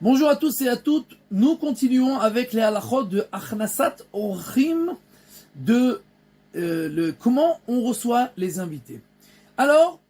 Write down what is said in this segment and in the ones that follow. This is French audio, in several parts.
Bonjour à tous et à toutes. Nous continuons avec les halachot de Achnasat Orchim, de comment on reçoit les invités. Alors,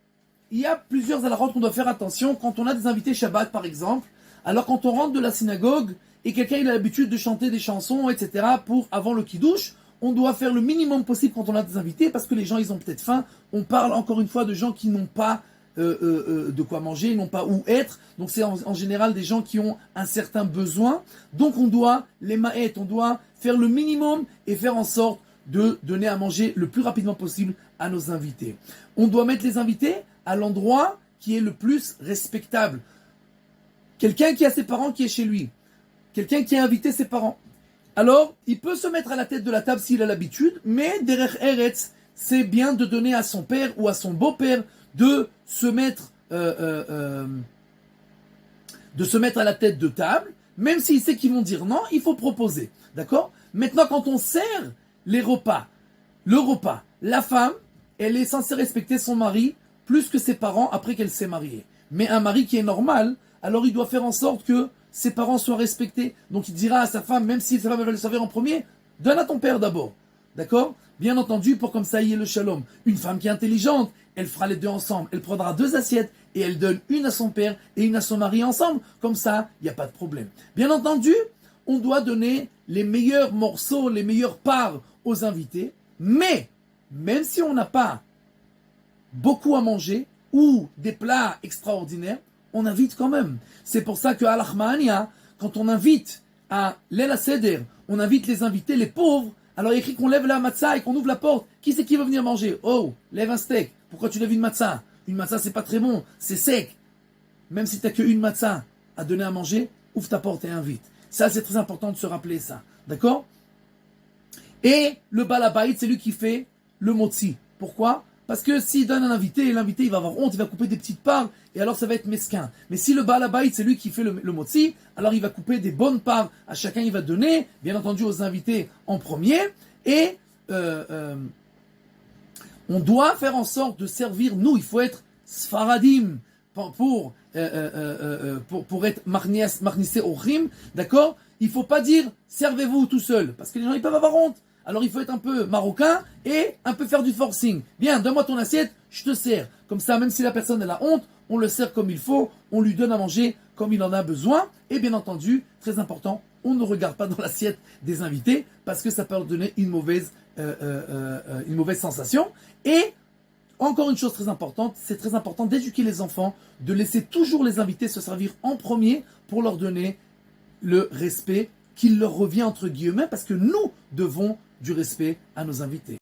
il y a plusieurs halachot qu'on doit faire attention quand on a des invités Shabbat par exemple. Alors quand on rentre de la synagogue et quelqu'un il a l'habitude de chanter des chansons, etc. pour avant le kiddush, on doit faire le minimum possible quand on a des invités parce que les gens ils ont peut-être faim. On parle encore une fois de gens qui n'ont pas de quoi manger, ils n'ont pas où être. Donc c'est en général des gens qui ont un certain besoin. Donc on doit les ma'et, on doit faire le minimum et faire en sorte de donner à manger le plus rapidement possible à nos invités. On doit mettre les invités à l'endroit qui est le plus respectable. Quelqu'un qui a ses parents qui est chez lui. Quelqu'un qui a invité ses parents. Alors, il peut se mettre à la tête de la table s'il a l'habitude, mais derrière Eretz, c'est bien de donner à son père ou à son beau-père de se mettre à la tête de table, même s'il sait qu'ils vont dire non, il faut proposer. D'accord ? Maintenant, quand on sert le repas, la femme, elle est censée respecter son mari plus que ses parents après qu'elle s'est mariée. Mais un mari qui est normal, alors il doit faire en sorte que ses parents soient respectés. Donc il dira à sa femme, même si sa femme va le servir en premier, donne à ton père d'abord. D'accord ? Bien entendu, pour comme ça il y ait le shalom. Une femme qui est intelligente, elle fera les deux ensemble. Elle prendra 2 assiettes et elle donne une à son père et une à son mari ensemble. Comme ça, il n'y a pas de problème. Bien entendu, on doit donner les meilleurs morceaux, les meilleures parts aux invités. Mais, même si on n'a pas beaucoup à manger ou des plats extraordinaires, on invite quand même. C'est pour ça que à l'Achmania, quand on invite à l'El Seder, on invite les invités, les pauvres, alors il écrit qu'on lève la matzah et qu'on ouvre la porte. Qui c'est qui veut venir manger ? Oh, lève un steak. Pourquoi tu lèves une matzah ? Une matzah, c'est pas très bon, c'est sec. Même si tu n'as qu'une matzah à donner à manger, ouvre ta porte et invite. Ça, c'est très important de se rappeler ça. D'accord ? Et le balabait, c'est lui qui fait le motzi. Pourquoi ? Parce que s'il donne un invité, l'invité il va avoir honte, il va couper des petites parts, et alors ça va être mesquin. Mais si le balabait, c'est lui qui fait le motzi, alors il va couper des bonnes parts, à chacun il va donner, bien entendu aux invités en premier, et on doit faire en sorte de servir, nous, il faut être sfaradim, pour être marnissé au rim, d'accord ? Il ne faut pas dire servez-vous tout seul, parce que les gens ils peuvent avoir honte. Alors il faut être un peu marocain et un peu faire du forcing. Bien, donne-moi ton assiette, je te sers. Comme ça, même si la personne elle a honte, on le sert comme il faut, on lui donne à manger comme il en a besoin. Et bien entendu, très important, on ne regarde pas dans l'assiette des invités parce que ça peut leur donner une mauvaise sensation. Et encore une chose très importante, c'est très important d'éduquer les enfants, de laisser toujours les invités se servir en premier pour leur donner le respect qu'il leur revient entre guillemets parce que nous devons du respect à nos invités.